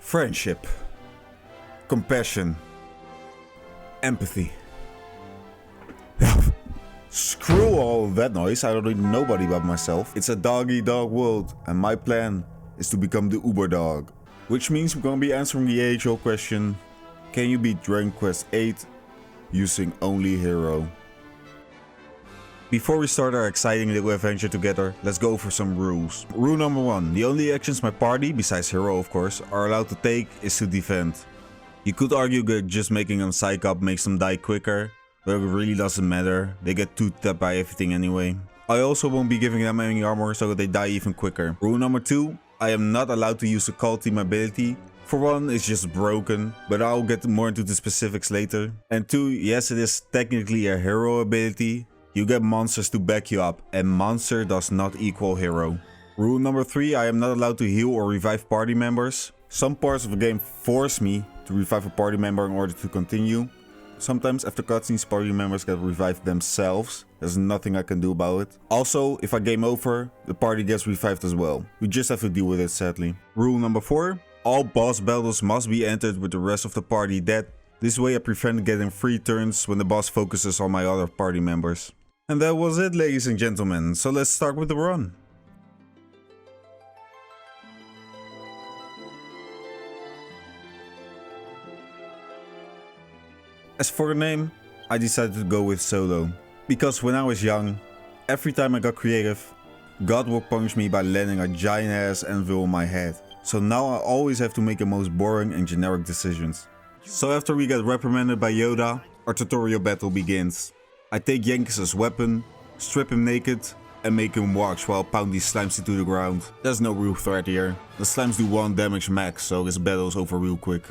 Friendship, compassion, empathy. Screw all that noise, I don't need nobody but myself. It's a dog-eat-dog world, and my plan is to become the Uber dog. Which means we're gonna be answering the age-old question, can you beat Dragon Quest VIII using only hero? Before we start our exciting little adventure together, let's go over some rules. Rule number 1, the only actions my party, besides hero of course, are allowed to take is to defend. You could argue that just making them psych up makes them die quicker, but it really doesn't matter, they get 2-tapped by everything anyway. I also won't be giving them any armor so that they die even quicker. Rule number 2, I am not allowed to use a call team ability. For 1, it's just broken, but I'll get more into the specifics later. And 2, yes, it is technically a hero ability. You get monsters to back you up, and monster does not equal hero. Rule number 3, I am not allowed to heal or revive party members. Some parts of the game force me to revive a party member in order to continue. Sometimes after cutscenes party members get revived themselves. There's nothing I can do about it. Also, if I game over, the party gets revived as well. We just have to deal with it sadly. Rule number 4, all boss battles must be entered with the rest of the party dead. This way I prevent getting free turns when the boss focuses on my other party members. And that was it, ladies and gentlemen, so let's start with the run. As for the name, I decided to go with solo. Because when I was young, every time I got creative, God would punish me by landing a giant ass anvil on my head. So now I always have to make the most boring and generic decisions. So after we get reprimanded by Yoda, our tutorial battle begins. I take Yankees' weapon, strip him naked, and make him watch while I pound these slimes into the ground. There's no real threat here. The slimes do 1 damage max, so this battle is over real quick.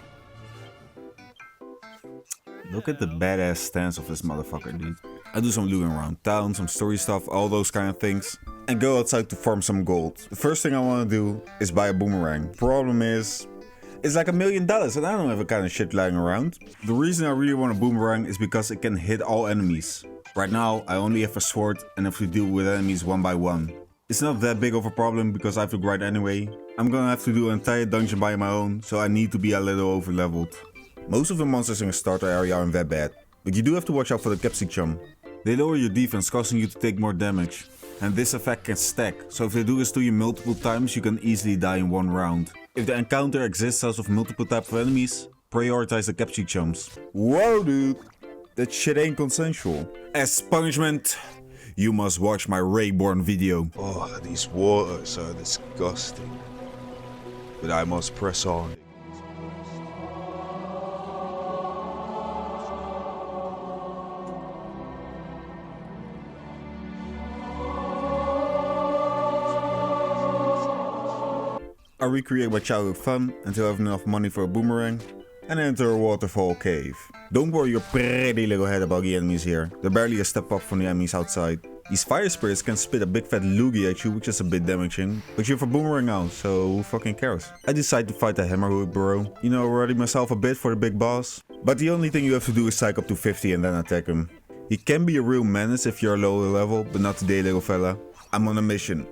Look at the badass stance of this motherfucker, dude. I do some looting around town, some story stuff, all those kind of things. And go outside to farm some gold. The first thing I want to do is buy a boomerang. Problem is, it's like $1 million and I don't have a kind of shit lying around. The reason I really want a boomerang is because it can hit all enemies. Right now I only have a sword and have to deal with enemies one by one. It's not that big of a problem because I have to grind anyway. I'm gonna have to do an entire dungeon by my own, so I need to be a little over leveled. Most of the monsters in the starter area aren't that bad, but you do have to watch out for the fistsicuffs. They lower your defense, causing you to take more damage. And this effect can stack, so if they do this to you multiple times, you can easily die in 1 round. If the encounter exists out of multiple types of enemies, prioritize the fistsicuffs. Whoa dude, that shit ain't consensual. As punishment, you must watch my Rayborn video. Oh, these waters are disgusting. But I must press on. I recreate my childhood fun until I have enough money for a boomerang and enter a waterfall cave. Don't worry your pretty little head about the enemies here. They're barely a step up from the enemies outside. These fire spirits can spit a big fat loogie at you, which is a bit damaging. But you have a boomerang now, so who fucking cares? I decide to fight the hammerhood bro. You know, ready myself a bit for the big boss. But the only thing you have to do is psych up to 50 and then attack him. He can be a real menace if you're lower level, but not today little fella. I'm on a mission.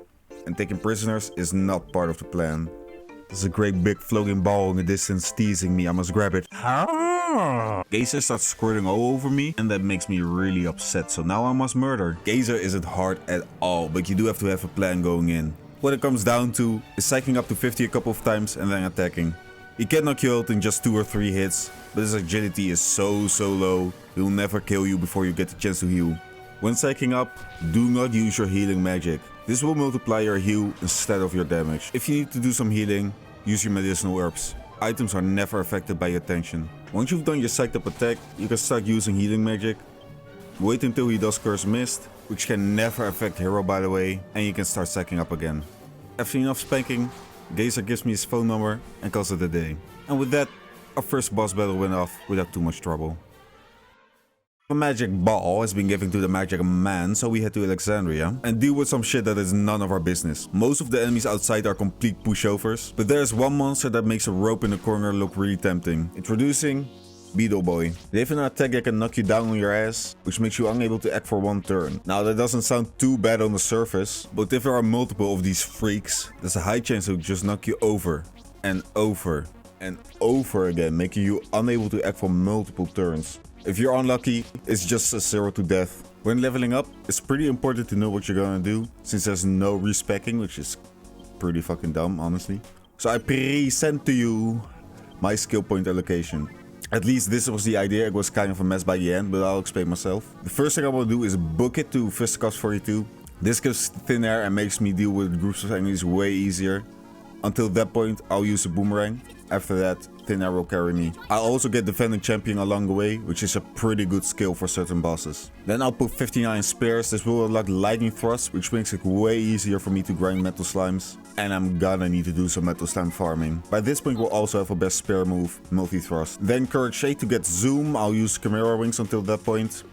And taking prisoners is not part of the plan. There's a great big floating ball in the distance teasing me, I must grab it. Gazer starts squirting all over me and that makes me really upset, so now I must murder. Gazer isn't hard at all, but you do have to have a plan going in. What it comes down to is psyching up to 50 a couple of times and then attacking. He can knock you out in just 2 or 3 hits, but his agility is so low, he'll never kill you before you get the chance to heal. When psyching up, do not use your healing magic. This will multiply your heal instead of your damage. If you need to do some healing, use your medicinal herbs. Items are never affected by your tension. Once you've done your psyched up attack, you can start using healing magic. Wait until he does Curse Mist, which can never affect hero by the way, and you can start psyching up again. After enough spanking, Gazer gives me his phone number and calls it a day. And with that, our first boss battle went off without too much trouble. A magic ball has been given to the magic man, so we head to Alexandria and deal with some shit that is none of our business. Most of the enemies outside are complete pushovers, but there's one monster that makes a rope in the corner look really tempting. Introducing Beetle Boy. They have an attack that can knock you down on your ass, which makes you unable to act for 1 turn. Now that doesn't sound too bad on the surface, but if there are multiple of these freaks, there's a high chance they'll just knock you over and over and over again, making you unable to act for multiple turns. If you're unlucky, it's just a 0 to death. When leveling up, it's pretty important to know what you're gonna do, since there's no respecking, which is pretty fucking dumb, honestly. So I present to you my skill point allocation. At least this was the idea. It was kind of a mess by the end, but I'll explain myself. The first thing I will do is book it to fistsicuffs 42. This gives thin air and makes me deal with groups of enemies way easier. Until that point, I'll use a boomerang. After that, thin air will carry me. I'll also get defending champion along the way, which is a pretty good skill for certain bosses. Then I'll put 59 spears. This will unlock lightning thrust, which makes it way easier for me to grind metal slimes. And I'm gonna need to do some metal slime farming. By this point, we'll also have a best spear move, multi-thrust. Then courage 8 to get zoom. I'll use chimera wings until that point.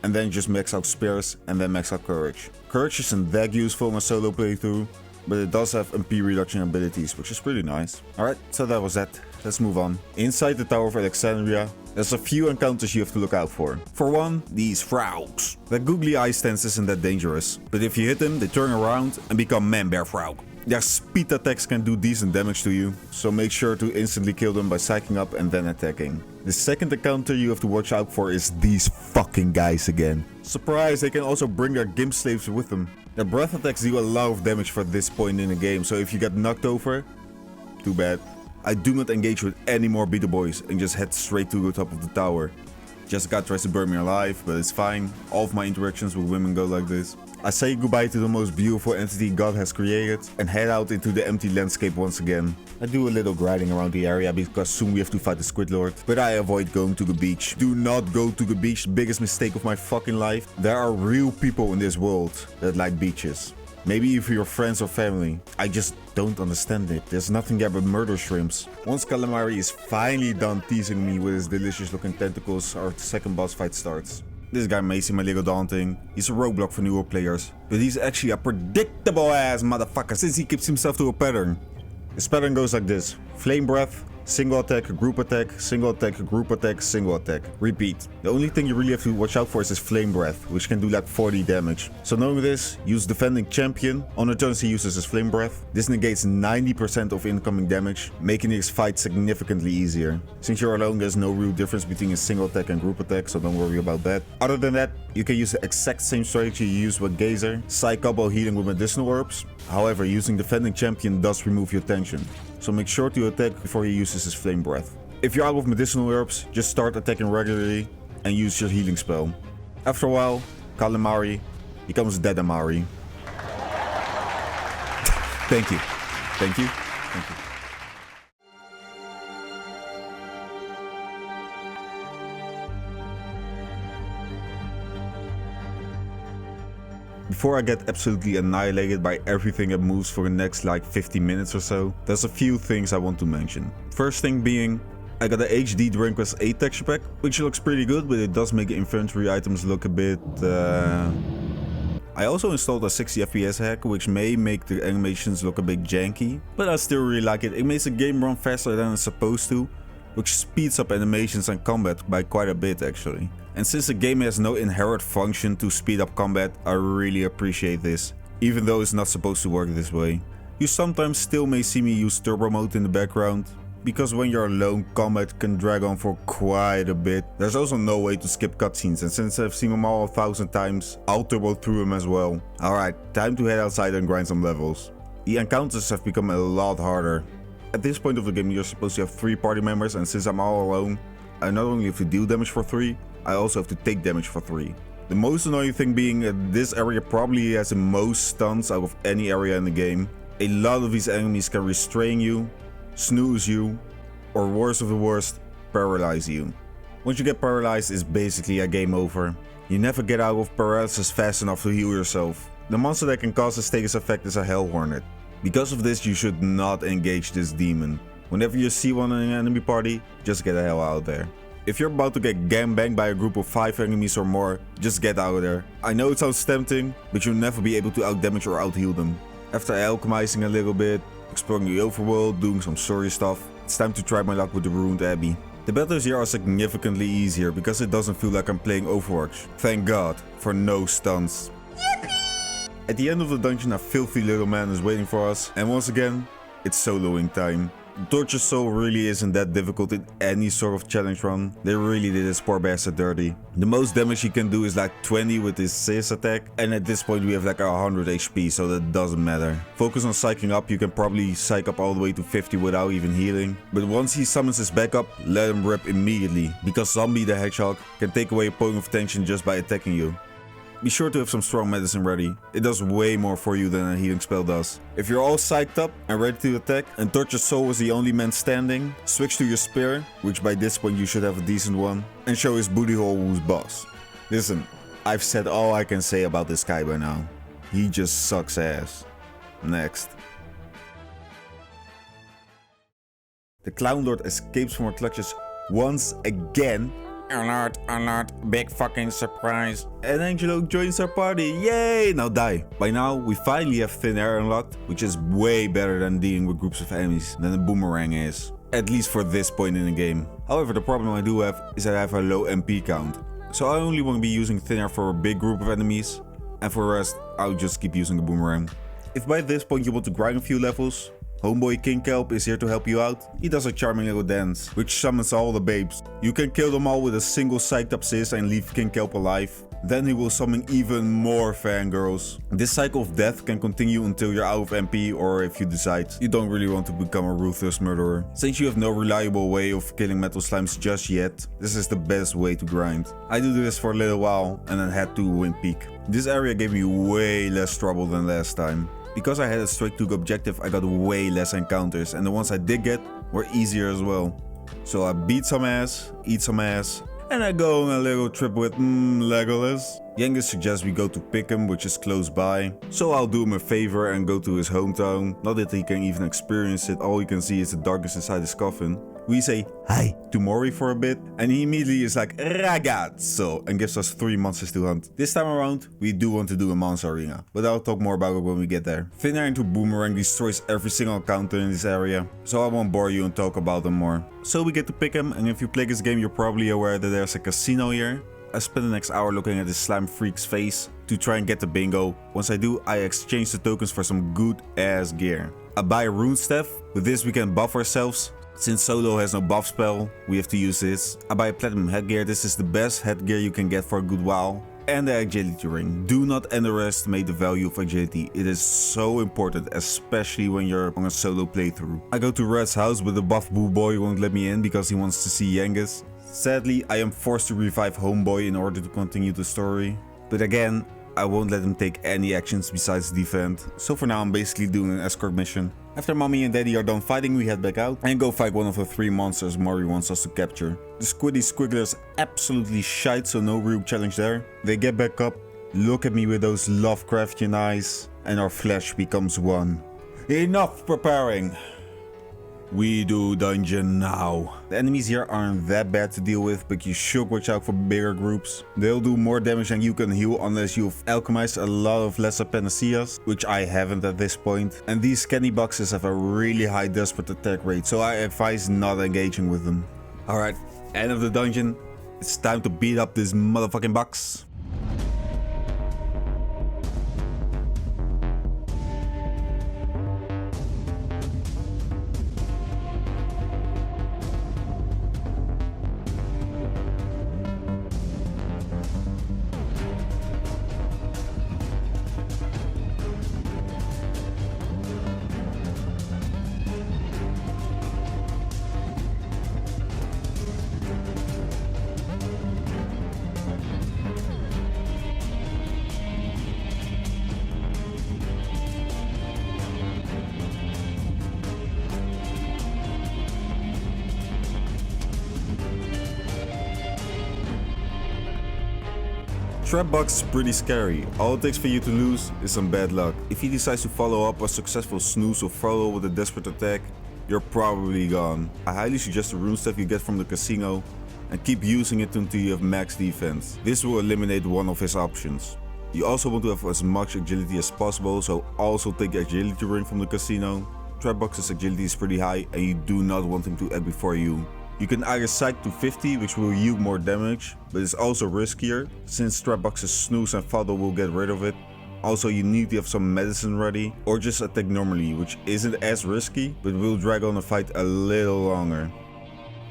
And then just max out spears and then max out courage. Courage isn't that useful in a solo playthrough, but it does have MP reduction abilities, which is pretty nice. Alright, so that was that. Let's move on. Inside the Tower of Alexandria, there's a few encounters you have to look out for. For one, these frogs. The googly eye stance isn't that dangerous, but if you hit them, they turn around and become man-bear frog. Their speed attacks can do decent damage to you, so make sure to instantly kill them by psyching up and then attacking. The second encounter you have to watch out for is these fucking guys again. Surprise, they can also bring their gimp slaves with them. Their breath attacks do a lot of damage for this point in the game, so if you get knocked over, too bad. I do not engage with any more beater boys and just head straight to the top of the tower. Jessica tries to burn me alive, but it's fine. All of my interactions with women go like this. I say goodbye to the most beautiful entity God has created and head out into the empty landscape once again. I do a little grinding around the area because soon we have to fight the Squid Lord, but I avoid going to the beach. Do not go to the beach, biggest mistake of my fucking life. There are real people in this world that like beaches. Maybe if you're friends or family. I just don't understand it. There's nothing there but murder shrimps. Once Calamari is finally done teasing me with his delicious looking tentacles, our second boss fight starts. This guy may seem a little daunting. He's a roadblock for newer players, but he's actually a predictable ass motherfucker since he keeps himself to a pattern. His pattern goes like this: Flame Breath, single attack, group attack, single attack, group attack, single attack. Repeat. The only thing you really have to watch out for is his Flame Breath, which can do like 40 damage. So knowing this, use defending champion. On the turns he uses his Flame Breath. This negates 90% of incoming damage, making his fight significantly easier. Since you're alone, there's no real difference between a single attack and group attack, so don't worry about that. Other than that, you can use the exact same strategy you use with Gazer, psych up while healing with medicinal herbs. However, using defending champion does remove your tension, so make sure to attack before he uses his Flame Breath. If you're out of medicinal herbs, just start attacking regularly and use your healing spell. After a while, Calamari becomes Deadamari. Thank you. Thank you. Thank you. Before I get absolutely annihilated by everything that moves for the next like 50 minutes or so, there's a few things I want to mention. First thing being, I got a HD Dragon Quest 8 texture pack, which looks pretty good, but it does make inventory items look a bit... I also installed a 60 FPS hack, which may make the animations look a bit janky, but I still really like it. It makes the game run faster than it's supposed to, which speeds up animations and combat by quite a bit actually. And since the game has no inherent function to speed up combat, I really appreciate this, even though it's not supposed to work this way. You sometimes still may see me use turbo mode in the background, because when you're alone, combat can drag on for quite a bit. There's also no way to skip cutscenes, and since I've seen them all 1,000 times, I'll turbo through them as well. Alright, time to head outside and grind some levels. The encounters have become a lot harder. At this point of the game, you're supposed to have 3 party members, and since I'm all alone, I not only have to deal damage for 3, I also have to take damage for 3. The most annoying thing being that this area probably has the most stuns out of any area in the game. A lot of these enemies can restrain you, snooze you, or worst of the worst, paralyze you. Once you get paralyzed, it's basically a game over. You never get out of paralysis fast enough to heal yourself. The monster that can cause the status effect is a Hell Hornet. Because of this, you should not engage this demon. Whenever you see one in an enemy party, just get the hell out of there. If you're about to get gangbanged by a group of 5 enemies or more, just get out of there. I know it sounds tempting, but you'll never be able to outdamage or outheal them. After alchemizing a little bit, exploring the overworld, doing some story stuff, it's time to try my luck with the Ruined Abbey. The battles here are significantly easier because it doesn't feel like I'm playing Overwatch. Thank God for no stunts. Yippee! At the end of the dungeon, a filthy little man is waiting for us, and once again, it's soloing time. Torture's Soul really isn't that difficult in any sort of challenge run. They really did this poor bastard dirty. The most damage he can do is like 20 with his Sis attack, and at this point we have like 100 HP, so that doesn't matter. Focus on psyching up, you can probably psych up all the way to 50 without even healing. But once he summons his backup, let him rip immediately, because Zombie the Hedgehog can take away a point of attention just by attacking you. Be sure to have some strong medicine ready. It does way more for you than a healing spell does. If you're all psyched up and ready to attack, and Torture's Soul is the only man standing, switch to your spear, which by this point you should have a decent one, and show his booty hole who's boss. Listen, I've said all I can say about this guy by now. He just sucks ass. Next. The Clown Lord escapes from our clutches once again. Alert, alert, big fucking surprise. And Angelo joins our party, yay! Now die. By now, we finally have thin air unlocked, which is way better than dealing with groups of enemies than a boomerang is. At least for this point in the game. However, the problem I do have is that I have a low MP count. So I only want to be using thin air for a big group of enemies, and for the rest, I'll just keep using a boomerang. If by this point you want to grind a few levels, Homeboy King Kelp is here to help you out. He does a charming little dance, which summons all the babes. You can kill them all with a single psyched up sis and leave King Kelp alive. Then he will summon even more fangirls. This cycle of death can continue until you're out of MP, or if you decide you don't really want to become a ruthless murderer. Since you have no reliable way of killing metal slimes just yet, this is the best way to grind. I do this for a little while and then head to Wind Peak. This area gave me way less trouble than last time. Because I had a straight to objective, I got way less encounters, and the ones I did get were easier as well. So I beat some ass, eat some ass, and I go on a little trip with Legolas. Yengus suggests we go to Peregin, which is close by, so I'll do him a favor and go to his hometown. Not that he can even experience it, all he can see is the darkness inside his coffin. We say hi to Mori for a bit, and he immediately is like ragazzo and gives us 3 monsters to hunt. This time around, we do want to do a monster arena, but I'll talk more about it when we get there. Thin Air into Boomerang destroys every single encounter in this area, so I won't bore you and talk about them more. So we get to pick him, and if you play this game, you're probably aware that there's a casino here. I spend the next hour looking at this slime freak's face to try and get the bingo. Once I do, I exchange the tokens for some good ass gear. I buy a rune staff. With this we can buff ourselves. Since solo has no buff spell, we have to use this. I buy a platinum headgear. This is the best headgear you can get for a good while. And the agility ring. Do not underestimate the value of agility. It is so important, especially when you're on a solo playthrough. I go to Red's house, but the buff boo boy won't let me in because he wants to see Yengus. Sadly, I am forced to revive Homeboy in order to continue the story. But again, I won't let him take any actions besides defend. So for now I'm basically doing an escort mission. After mommy and daddy are done fighting, we head back out and go fight one of the 3 monsters Mori wants us to capture. The Squiddy Squiggler is absolutely shite, so no real challenge there. They get back up, look at me with those Lovecraftian eyes, and our flesh becomes one. Enough preparing! We do dungeon now. The enemies here aren't that bad to deal with, but you should watch out for bigger groups. They'll do more damage than you can heal unless you've alchemized a lot of lesser panaceas, which I haven't at this point. And these scanny boxes have a really high desperate attack rate, so I advise not engaging with them. Alright, end of the dungeon. It's time to beat up this motherfucking box. Trap box is pretty scary. All it takes for you to lose is some bad luck. If he decides to follow up a successful snooze or follow with a desperate attack, you're probably gone. I highly suggest the rune stuff you get from the casino and keep using it until you have max defense. This will eliminate one of his options. You also want to have as much agility as possible, so also take the agility ring from the casino. Trapbox's agility is pretty high and you do not want him to act before you. You can either psych to 50, which will yield more damage, but it's also riskier, since Trapbox's snooze and follow will get rid of it. Also, you need to have some medicine ready or just attack normally, which isn't as risky, but will drag on the fight a little longer.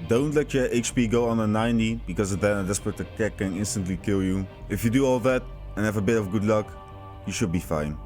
Don't let your HP go under 90, because then a desperate attack can instantly kill you. If you do all that and have a bit of good luck, you should be fine.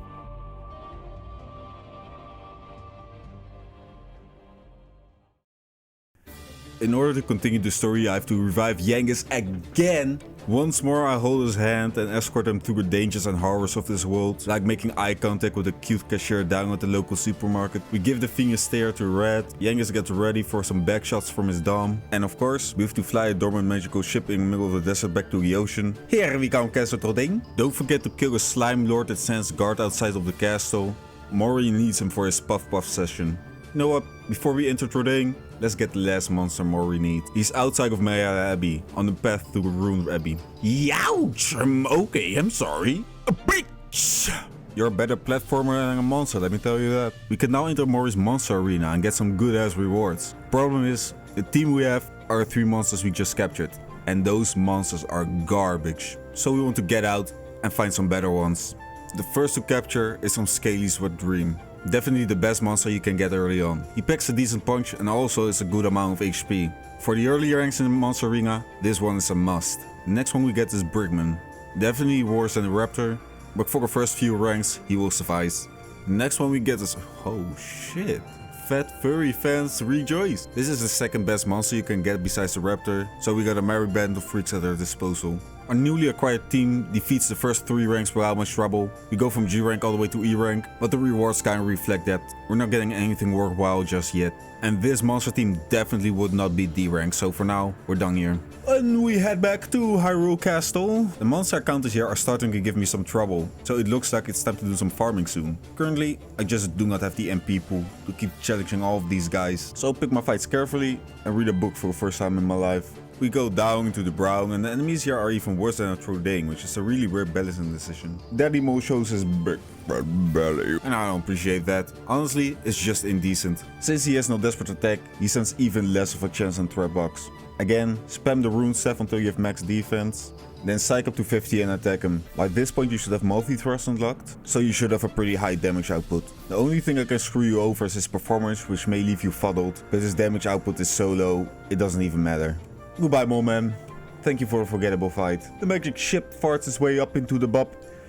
In order to continue the story, I have to revive Yangus again. Once more, I hold his hand and escort him through the dangers and horrors of this world, like making eye contact with a cute cashier down at the local supermarket. We give the thing a stare to Red. Yangus gets ready for some backshots from his dom. And of course, we have to fly a dormant magical ship in the middle of the desert back to the ocean. Here we come, Castle Trodain. Don't forget to kill a slime lord that stands guard outside of the castle. Maury needs him for his puff puff session. You know what? Before we enter Trodain, let's get the last monster Maury needs. He's outside of Maya Abbey, on the path to the ruined abbey. Youch! Okay, I'm sorry. A bitch! You're a better platformer than a monster, let me tell you that. We can now enter Maury's monster arena and get some good ass rewards. Problem is, the team we have are the 3 monsters we just captured. And those monsters are garbage. So we want to get out and find some better ones. The first to capture is some Scaly's Wet Dream. Definitely the best monster you can get early on. He packs a decent punch and also is a good amount of HP. For the early ranks in the monster arena, this one is a must. The next one we get is Brigman. Definitely worse than the Raptor, but for the first few ranks he will suffice. The next one we get is, oh shit, Fat Furry fans rejoice. This is the second best monster you can get besides the Raptor, so we got a merry band of freaks at our disposal. Our newly acquired team defeats the first 3 ranks without much trouble. We go from G rank all the way to E rank, but the rewards kinda reflect that. We're not getting anything worthwhile just yet. And this monster team definitely would not beat D rank, so for now, we're done here. And we head back to Hyrule Castle. The monster encounters here are starting to give me some trouble, so it looks like it's time to do some farming soon. Currently, I just do not have the MP pool to keep challenging all of these guys, so I'll pick my fights carefully and read a book for the first time in my life. We go down into the brown, and the enemies here are even worse than a Trodain, which is a really weird balancing decision. Daddy Mo shows his big red belly, and I don't appreciate that. Honestly, it's just indecent. Since he has no desperate attack, he stands even less of a chance on Trap Box. Again, spam the rune staff until you have max defense, then psych up to 50 and attack him. By this point you should have multi-thrust unlocked, so you should have a pretty high damage output. The only thing that can screw you over is his performance, which may leave you fuddled, but his damage output is so low, it doesn't even matter. Goodbye, Mo Man. Thank you for a forgettable fight. The magic ship farts its way up into the bub,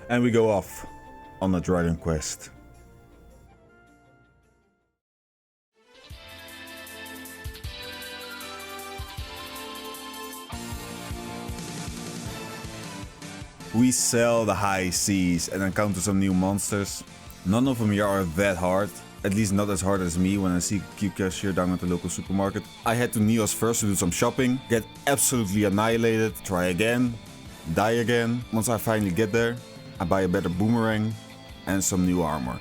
and we go off on a dragon quest. We sail the high seas and encounter some new monsters. None of them here are that hard. At least not as hard as me when I see a cute cashier down at the local supermarket. I head to Neos first to do some shopping, get absolutely annihilated, try again, die again. Once I finally get there, I buy a better boomerang and some new armor.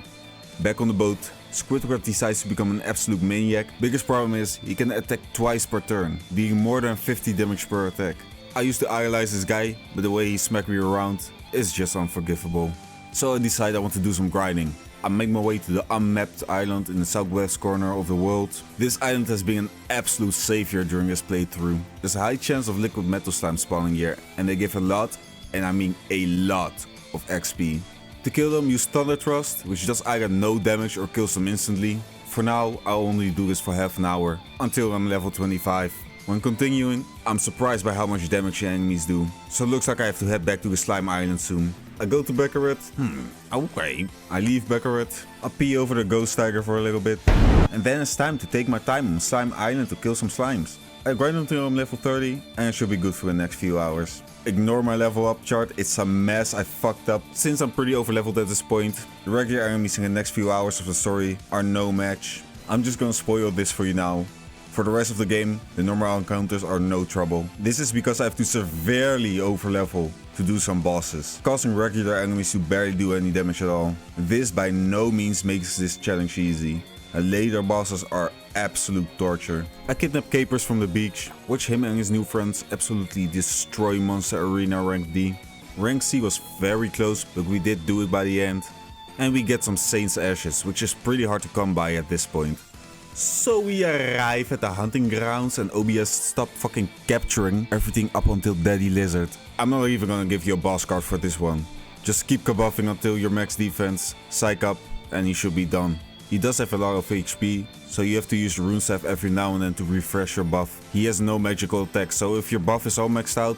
Back on the boat, Squidward decides to become an absolute maniac. Biggest problem is, he can attack twice per turn, dealing more than 50 damage per attack. I used to idolize this guy, but the way he smacked me around is just unforgivable. So I decide I want to do some grinding. I make my way to the unmapped island in the southwest corner of the world. This island has been an absolute savior during this playthrough. There's a high chance of liquid metal slime spawning here, and they give a lot, and I mean a lot, of XP. To kill them, use Thunder Thrust, which does either no damage or kills them instantly. For now, I'll only do this for half an hour, until I'm level 25. When continuing, I'm surprised by how much damage the enemies do, so it looks like I have to head back to the slime island soon. I go to Baccarat. Okay. I leave Baccarat. I pee over the ghost tiger for a little bit. And then it's time to take my time on Slime Island to kill some slimes. I grind until I'm level 30 and it should be good for the next few hours. Ignore my level up chart, it's a mess, I fucked up. Since I'm pretty over leveled at this point, the regular enemies in the next few hours of the story are no match. I'm just gonna spoil this for you now. For the rest of the game, the normal encounters are no trouble. This is because I have to severely overlevel to do some bosses, causing regular enemies to barely do any damage at all. This by no means makes this challenge easy. And later bosses are absolute torture. I kidnap Capers from the beach, watch him and his new friends absolutely destroy Monster Arena rank D. Rank C was very close, but we did do it by the end. And we get some Saint's Ashes, which is pretty hard to come by at this point. So we arrive at the hunting grounds and OBS stopped fucking capturing everything up until Daddy Lizard. I'm not even gonna give you a boss card for this one. Just keep kabuffing until your max defense, psych up, and he should be done. He does have a lot of HP, so you have to use your rune staff every now and then to refresh your buff. He has no magical attack, so if your buff is all maxed out,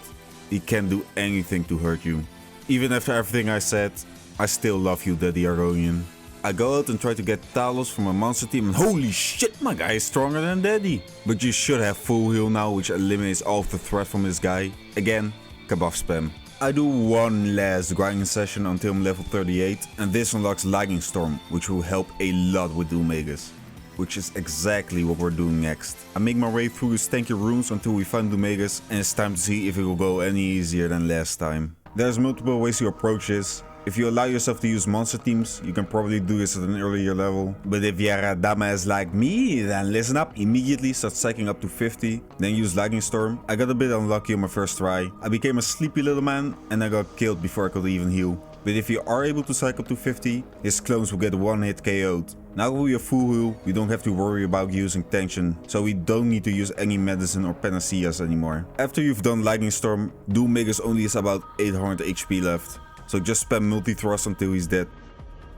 he can't do anything to hurt you. Even after everything I said, I still love you, Daddy Argonian. I go out and try to get Talos from my monster team, and holy shit, my guy is stronger than Daddy. But you should have full heal now, which eliminates all of the threat from this guy. Again, kabuff spam. I do one last grinding session until I'm level 38, and this unlocks Lightning Storm, which will help a lot with Doommagus, which is exactly what we're doing next. I make my way through his stanky rooms until we find Doommagus, and it's time to see if it will go any easier than last time. There's multiple ways to approach this. If you allow yourself to use monster teams, you can probably do this at an earlier level. But if you're a dumbass like me, then listen up, immediately start psyching up to 50, then use Lightning Storm. I got a bit unlucky on my first try. I became a sleepy little man and I got killed before I could even heal. But if you are able to psych up to 50, his clones will get one hit KO'd. Now that we have full heal, we don't have to worry about using tension, so we don't need to use any medicine or panaceas anymore. After you've done Lightning Storm, Doommagus only has about 800 HP left. So just spam multi-thrust until he's dead.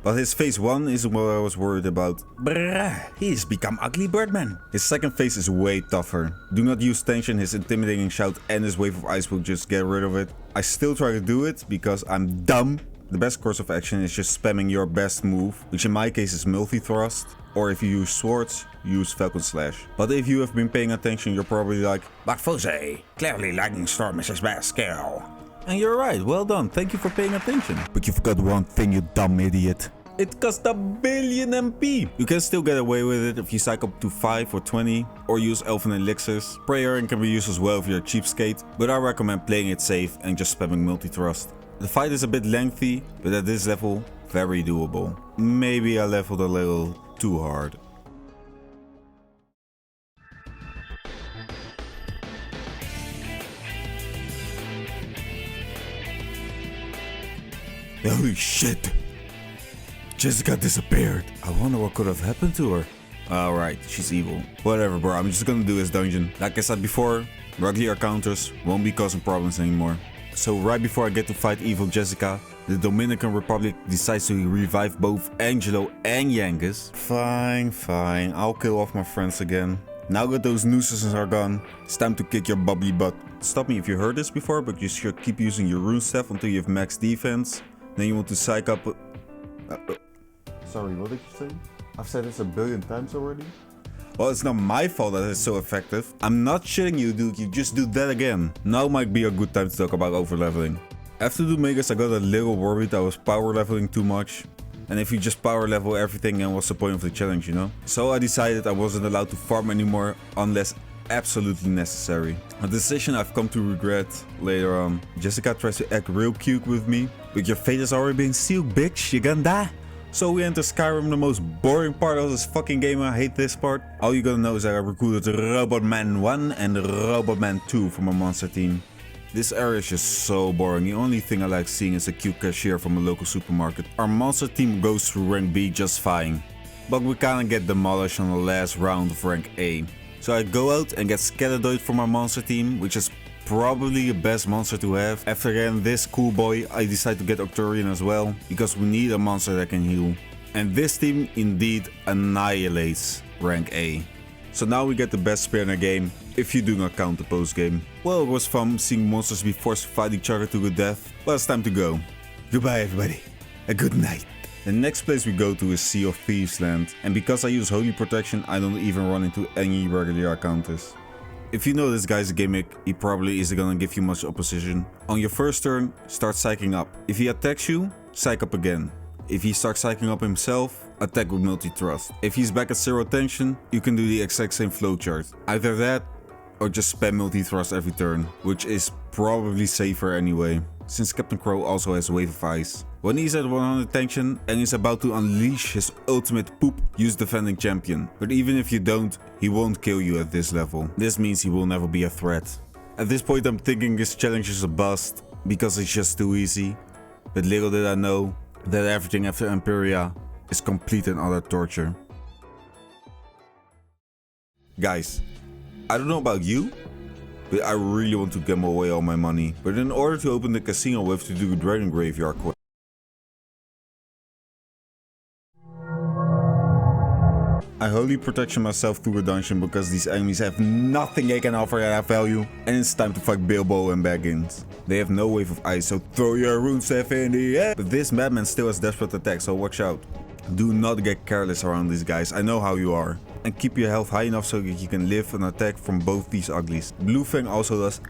But his phase 1 isn't what I was worried about. Bruh, he's become ugly Birdman. His second phase is way tougher. Do not use tension, his intimidating shout and his wave of ice will just get rid of it. I still try to do it because I'm dumb. The best course of action is just spamming your best move, which in my case is multi-thrust. Or if you use swords, use Falcon Slash. But if you have been paying attention, you're probably like, but Fuzzy, clearly Lightning Storm is his best skill. And you're right, well done, thank you for paying attention. But you forgot one thing, you dumb idiot. It costs a billion MP. You can still get away with it if you psych up to 5 or 20, or use Elven Elixirs. Prayer can be used as well if you're a cheapskate, but I recommend playing it safe and just spamming multi-thrust. The fight is a bit lengthy, but at this level, very doable. Maybe I leveled a little too hard. Holy shit! Jessica disappeared. I wonder what could have happened to her. Alright, she's evil. Whatever bro, I'm just gonna do this dungeon. Like I said before, regular counters won't be causing problems anymore. So right before I get to fight evil Jessica, the Dominican Republic decides to revive both Angelo and Yangus. Fine, I'll kill off my friends again. Now that those nuisances are gone, it's time to kick your bubbly butt. Stop me if you heard this before, but you should keep using your rune staff until you have max defense. Then you want to psych up... Sorry, what did you say? I've said this a billion times already. Well, it's not my fault that it's so effective. I'm not shitting you, dude. You just do that again. Now might be a good time to talk about overleveling. After Doommagus, I got a little worried I was power leveling too much. And if you just power level everything, then what's the point of the challenge, you know? So I decided I wasn't allowed to farm anymore unless absolutely necessary. A decision I've come to regret later on. Jessica tries to act real cute with me, but your fate has already been sealed, bitch. You're gonna die. So we enter Skyrim, the most boring part of this fucking game. I hate this part. All you gotta know is that I recruited Robotman 1 and Robotman 2 from a monster team. This area is just so boring. The only thing I like seeing is a cute cashier from a local supermarket. Our monster team goes through rank B just fine, but we kinda get demolished on the last round of rank A. So I go out and get Scatterdoid from our monster team, which is probably the best monster to have. After getting this cool boy, I decide to get Octurian as well, because we need a monster that can heal. And this team indeed annihilates rank A. So now we get the best spear in the game, if you do not count the post game. Well, it was fun seeing monsters be forced to fight each other to the death, but it's time to go. Goodbye everybody, a good night. The next place we go to is Sea of Thieves land, and because I use Holy Protection, I don't even run into any regular encounters. If you know this guy's a gimmick, he probably isn't gonna give you much opposition. On your first turn, start psyching up. If he attacks you, psych up again. If he starts psyching up himself, attack with multi-thrust. If he's back at 0 tension, you can do the exact same flowchart. Either that, or just spam multi-thrust every turn, which is probably safer anyway, since Captain Crow also has Wave of Ice. When he's at 100 tension and is about to unleash his ultimate poop, use Defending Champion. But even if you don't, he won't kill you at this level. This means he will never be a threat. At this point I'm thinking this challenge is a bust, because it's just too easy. But little did I know that everything after Imperia is complete and utter torture. Guys, I don't know about you, but I really want to gamble away all my money. But in order to open the casino we have to do Dragon Graveyard quest. holy protection myself through a dungeon because these enemies have nothing they can offer that have value. And it's time to fight Bilbo and Baggins. They have no wave of ice, so throw your rune staff in the air. But this madman still has desperate attack, so watch out. Do not get careless around these guys, I know how you are. And keep your health high enough so that you can live an attack from both these uglies. Blue Fang also does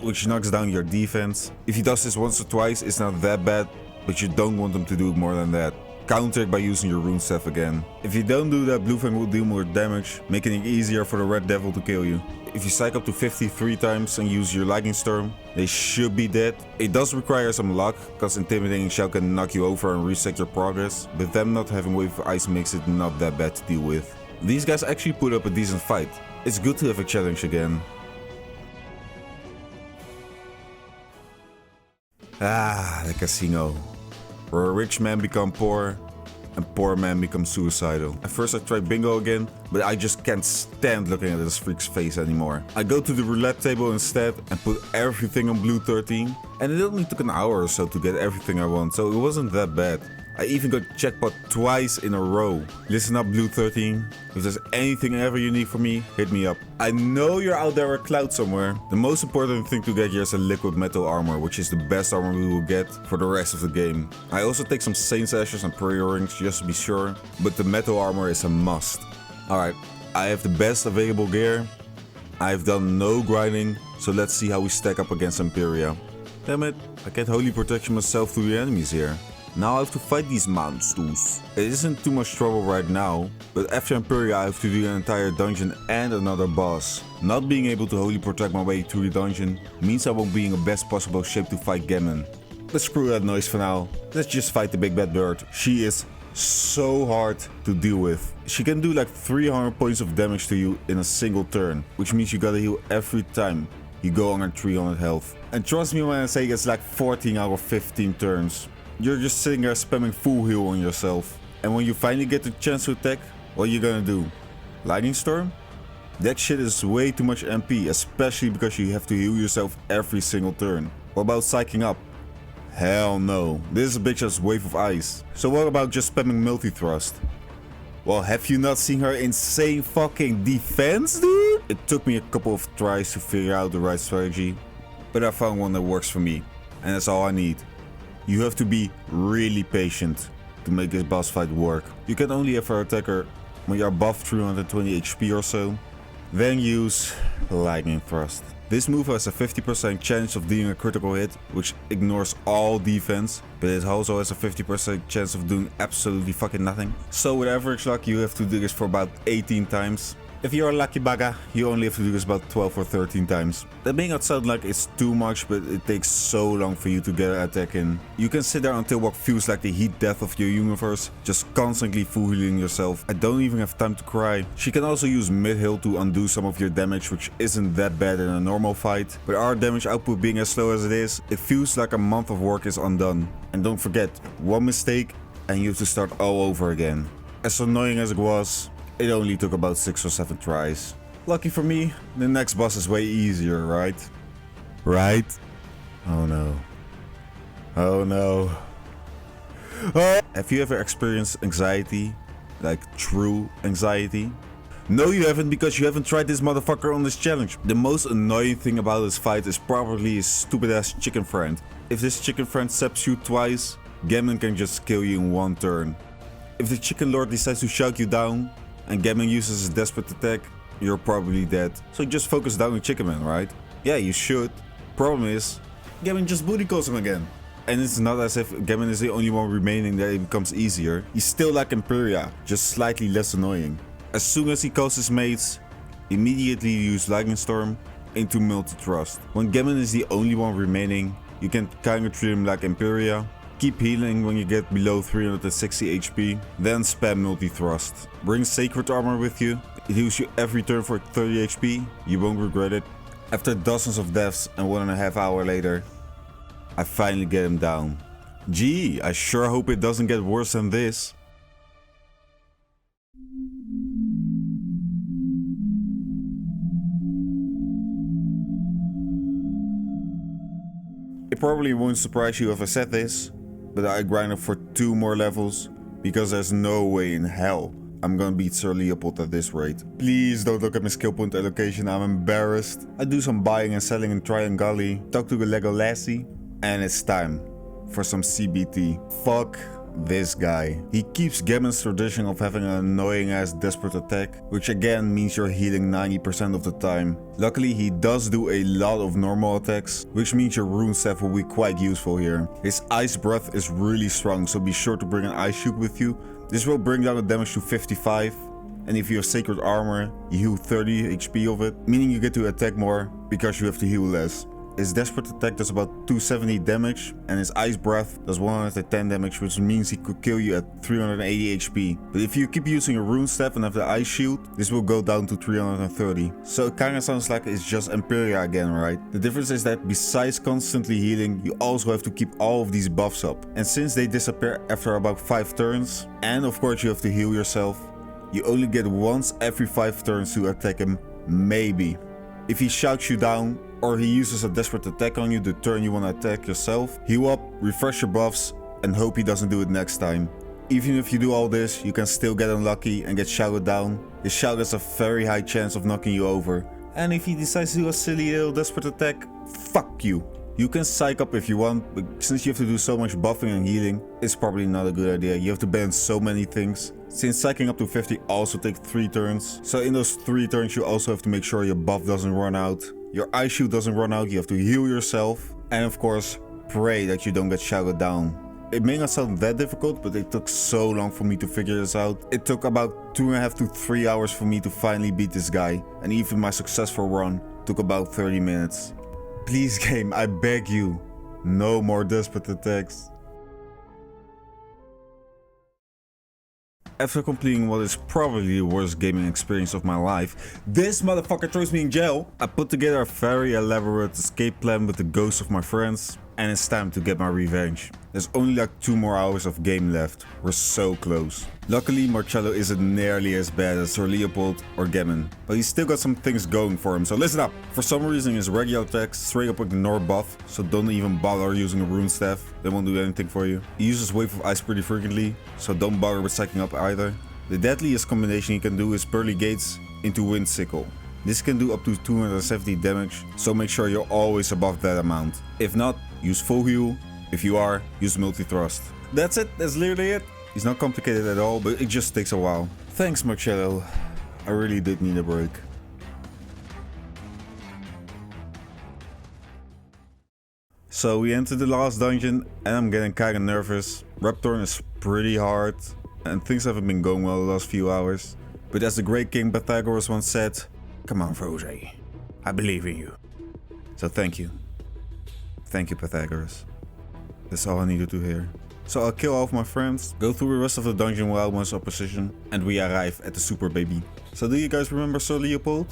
which knocks down your defense. If he does this once or twice, it's not that bad, but you don't want him to do more than that. Counter it by using your rune staff again. If you don't do that, Blue Fang will deal more damage, making it easier for the Red Devil to kill you. If you psych up to 53 times and use your Lightning Storm, they should be dead. It does require some luck, cause Intimidating Shell can knock you over and reset your progress, but them not having Wave of Ice makes it not that bad to deal with. These guys actually put up a decent fight. It's good to have a challenge again. Ah, the casino. Where a rich man become poor and poor man become suicidal. At first I tried bingo again, but I just can't stand looking at this freak's face anymore. I go to the roulette table instead and put everything on blue 13, and it only took an hour or so to get everything I want, so it wasn't that bad. I even got jackpot twice in a row. Listen up, Blue 13. If there's anything ever you need from me, hit me up. I know you're out there at Cloud somewhere. The most important thing to get here is a liquid metal armor, which is the best armor we will get for the rest of the game. I also take some Saint's Ashes and Prayer Rings just to be sure, but the metal armor is a must. Alright, I have the best available gear. I've done no grinding, so let's see how we stack up against Imperia. Damn it, I can't holy protection myself through the enemies here. Now I have to fight these monsters. It isn't too much trouble right now, but after Imperia I have to do an entire dungeon and another boss. Not being able to wholly protect my way through the dungeon means I won't be in the best possible shape to fight Gammon. But screw that noise for now. Let's just fight the big bad bird. She is so hard to deal with. She can do like 300 points of damage to you in a single turn, which means you gotta heal every time you go under 300 health. And trust me when I say it's like 14 out of 15 turns. You're just sitting there spamming full heal on yourself. And when you finally get the chance to attack, what are you gonna do? Lightning Storm? That shit is way too much MP, especially because you have to heal yourself every single turn. What about psyching up? Hell no, this bitch has Wave of Ice. So what about just spamming multi-thrust? Well, have you not seen her insane fucking defense, dude? It took me a couple of tries to figure out the right strategy, but I found one that works for me, and that's all I need. You have to be really patient to make this boss fight work. You can only ever attack her when you're above 320 HP or so. Then use Lightning Thrust. This move has a 50% chance of dealing a critical hit, which ignores all defense, but it also has a 50% chance of doing absolutely fucking nothing. So with average luck you have to do this for about 18 times. If you're a lucky bugger, you only have to do this about 12 or 13 times. That may not sound like it's too much, but it takes so long for you to get an attack in. You can sit there until what feels like the heat death of your universe, just constantly full healing yourself. I don't even have time to cry. She can also use mid-heal to undo some of your damage, which isn't that bad in a normal fight. But our damage output being as slow as it is, it feels like a month of work is undone. And don't forget, one mistake and you have to start all over again. As annoying as it was, it only took about 6 or 7 tries. Lucky for me, the next boss is way easier, right? Right? Oh no. Oh no. Oh. Have you ever experienced anxiety? Like true anxiety? No, you haven't, because you haven't tried this motherfucker on this challenge. The most annoying thing about this fight is probably his stupid ass chicken friend. If this chicken friend zaps you twice, Gammon can just kill you in one turn. If the chicken lord decides to shout you down, and Gammon uses his desperate attack, you're probably dead. So just focus down on Chicken Man, right? Yeah, you should. Problem is, Gammon just booty calls him again. And it's not as if Gammon is the only one remaining that it becomes easier. He's still like Imperia, just slightly less annoying. As soon as he calls his mates, immediately use Lightning Storm into multi-thrust. When Gammon is the only one remaining, you can kinda treat him like Imperia. Keep healing when you get below 360 HP, then spam multi-thrust. Bring Sacred Armor with you, it heals you every turn for 30 HP, you won't regret it. After dozens of deaths and 1.5 hours later, I finally get him down. Gee, I sure hope it doesn't get worse than this. It probably won't surprise you if I said this, but I grinded for 2 more levels because there's no way in hell I'm gonna beat Sir Leopold at this rate. Please don't look at my skill point allocation, I'm embarrassed. I do some buying and selling in Tryan Gully, talk to the Lego lassie, and it's time for some CBT. Fuck this guy. He keeps Gammon's tradition of having an annoying ass desperate attack, which again means you're healing 90% of the time. Luckily he does do a lot of normal attacks, which means your rune staff will be quite useful here. His ice breath is really strong, so be sure to bring an ice shield with you. This will bring down the damage to 55, and if you have sacred armor, you heal 30 HP of it, meaning you get to attack more because you have to heal less. His desperate attack does about 270 damage, and his ice breath does 110 damage, which means he could kill you at 380 HP. But if you keep using a rune staff and have the ice shield, this will go down to 330. So it kinda sounds like it's just Empycchu again, right? The difference is that besides constantly healing, you also have to keep all of these buffs up. And since they disappear after about 5 turns, and of course you have to heal yourself, you only get once every 5 turns to attack him, maybe. If he shouts you down, or he uses a desperate attack on you the turn you want to attack yourself, heal up, refresh your buffs, and hope he doesn't do it next time. Even if you do all this, you can still get unlucky and get shouted down. His shout has a very high chance of knocking you over. And if he decides to do a silly little desperate attack, fuck you. You can psych up if you want, but since you have to do so much buffing and healing, it's probably not a good idea. You have to ban so many things. Since psyching up to 50 also takes 3 turns, so in those 3 turns you also have to make sure your buff doesn't run out. Your ice shield doesn't run out, you have to heal yourself, and of course, pray that you don't get shouted down. It may not sound that difficult, but it took so long for me to figure this out. It took about 2.5 to 3 hours for me to finally beat this guy, and even my successful run took about 30 minutes. Please game, I beg you, no more desperate attacks. After completing what is probably the worst gaming experience of my life, this motherfucker throws me in jail. I put together a very elaborate escape plan with the ghosts of my friends, and it's time to get my revenge. There's only like 2 more hours of game left. We're so close. Luckily, Marcello isn't nearly as bad as Sir Leopold or Gammon, but he's still got some things going for him, so listen up. For some reason, his regular attacks straight up ignore buff, so don't even bother using a rune staff. They won't do anything for you. He uses Wave of Ice pretty frequently, so don't bother with psyching up either. The deadliest combination he can do is Pearly Gates into Wind Sickle. This can do up to 270 damage, so make sure you're always above that amount. If not, use full heal. If you are, use multi-thrust. That's it, that's literally it. It's not complicated at all, but it just takes a while. Thanks Marcello, I really did need a break. So we entered the last dungeon and I'm getting kinda nervous. Raptorn is pretty hard and things haven't been going well the last few hours. But as the great King Pythagoras once said, come on Frozay, I believe in you. So thank you. Thank you Pythagoras. That's all I needed to hear. So I'll kill all of my friends, go through the rest of the dungeon without much opposition, and we arrive at the super baby. So do you guys remember Sir Leopold?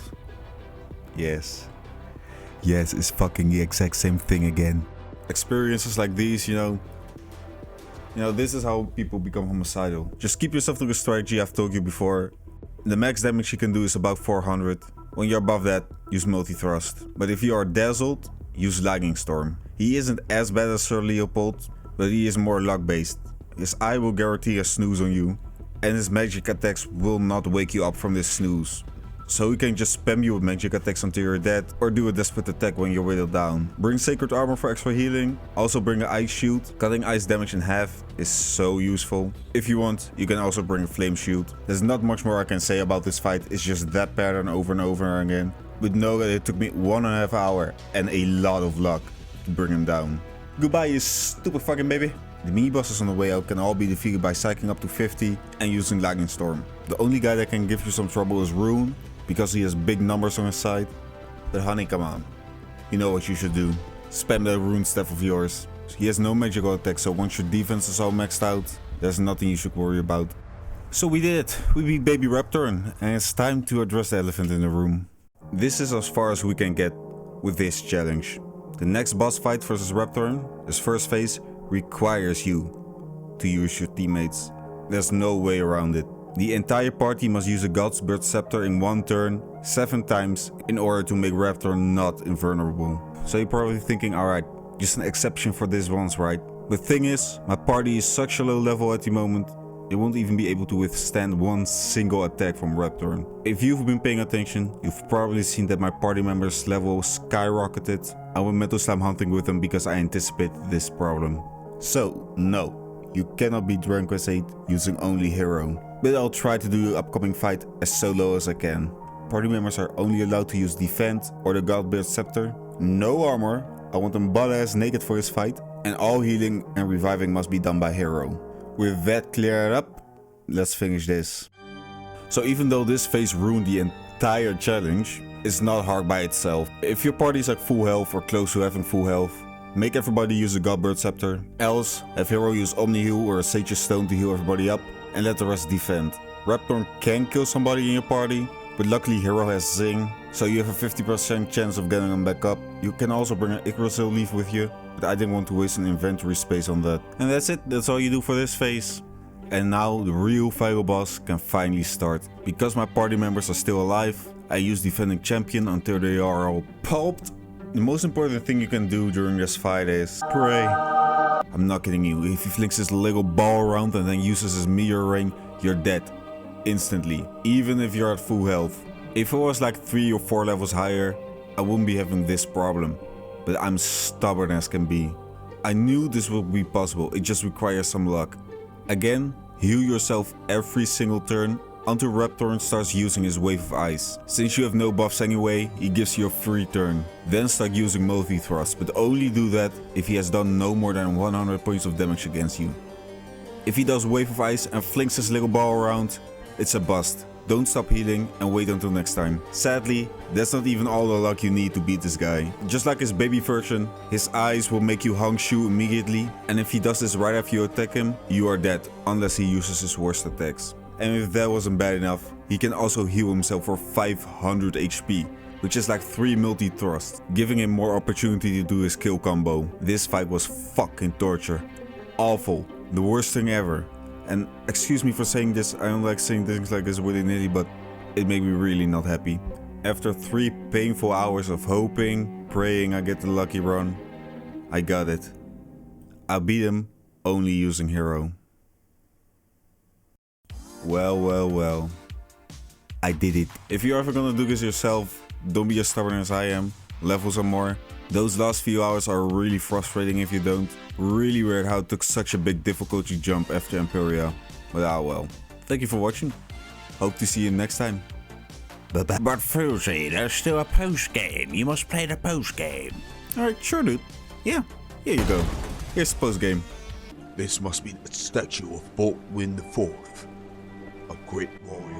Yes. Yes, it's fucking the exact same thing again. Experiences like these, you know, this is how people become homicidal. Just keep yourself to the strategy I've told you before. The max damage you can do is about 400. When you're above that, use multi-thrust. But if you are dazzled, use Lightning Storm. He isn't as bad as Sir Leopold, but he is more luck based. His eye will guarantee a snooze on you, and his magic attacks will not wake you up from this snooze. So he can just spam you with magic attacks until you're dead, or do a desperate attack when you're whittled down. Bring Sacred Armor for extra healing, also bring an Ice Shield. Cutting ice damage in half is so useful. If you want, you can also bring a Flame Shield. There's not much more I can say about this fight, it's just that pattern over and over again. But know that it took me 1.5 hours and a lot of luck to bring him down. Goodbye you stupid fucking baby. The mini bosses on the way out can all be defeated by psyching up to 50 and using Lightning Storm. The only guy that can give you some trouble is Rune, because he has big numbers on his side. But honey, come on. You know what you should do. Spam that Rune staff of yours. He has no magical attack, so once your defense is all maxed out, there's nothing you should worry about. So we did it. We beat Baby Raptorn, and it's time to address the elephant in the room. This is as far as we can get with this challenge. The next boss fight versus Raptorn, his first phase, requires you to use your teammates. There's no way around it. The entire party must use a God's Bird Scepter in one turn, 7 times, in order to make Raptorn not invulnerable. So you're probably thinking, alright, just an exception for this once, right? The thing is, my party is such a low level at the moment, They won't even be able to withstand one single attack from Raptorn. If you've been paying attention, you've probably seen that my party members' level skyrocketed. I went Metal Slime hunting with them because I anticipated this problem. So, no, you cannot beat Dranquist 8 using only Hero. But I'll try to do the upcoming fight as solo as I can. Party members are only allowed to use Defend or the Godbeard Scepter. No armor, I want them butt-ass naked for this fight. And all healing and reviving must be done by Hero. With that cleared up, let's finish this. So even though this phase ruined the entire challenge, it's not hard by itself. If your party is at full health or close to having full health, make everybody use a Godbird Scepter. Else, have Hero use Omni Heal or a Sage's Stone to heal everybody up, and let the rest defend. Raptorn can kill somebody in your party, but luckily Hero has Zing, so you have a 50% chance of getting them back up. You can also bring an Yggdrasil leaf with you, but I didn't want to waste an inventory space on that. And that's it, that's all you do for this phase. And now the real final boss can finally start. Because my party members are still alive, I use Defending Champion until they are all pulped. The most important thing you can do during this fight is pray. I'm not kidding you, if he flings his little ball around and then uses his meteor rain, you're dead. Instantly, even if you're at full health. If it was like 3 or 4 levels higher, I wouldn't be having this problem. But I'm stubborn as can be. I knew this would be possible, it just requires some luck. Again, heal yourself every single turn until Raptorn starts using his Wave of Ice. Since you have no buffs anyway, he gives you a free turn. Then start using Multi Thrust, but only do that if he has done no more than 100 points of damage against you. If he does Wave of Ice and flings his little ball around, it's a bust. Don't stop healing and wait until next time. Sadly, that's not even all the luck you need to beat this guy. Just like his baby version, his eyes will make you hung shoe immediately, and if he does this right after you attack him, you are dead, unless he uses his worst attacks. And if that wasn't bad enough, he can also heal himself for 500 HP, which is like 3 multi-thrust, giving him more opportunity to do his kill combo. This fight was fucking torture. Awful. The worst thing ever. And excuse me for saying this, I don't like saying things like this willy-nilly, but it made me really not happy. After 3 painful hours of hoping, praying I get the lucky run, I got it. I beat him only using Hero. Well. I did it. If you're ever gonna do this yourself, don't be as stubborn as I am. Level some more. Those last few hours are really frustrating if you don't. Really weird how it took such a big difficulty jump after Imperia. But ah well. Thank you for watching. Hope to see you next time. But Fruity, there's still a post-game. You must play the post-game. Alright, sure dude. Yeah, here you go. Here's the post game. This must be the statue of Boltwin IV, a great warrior.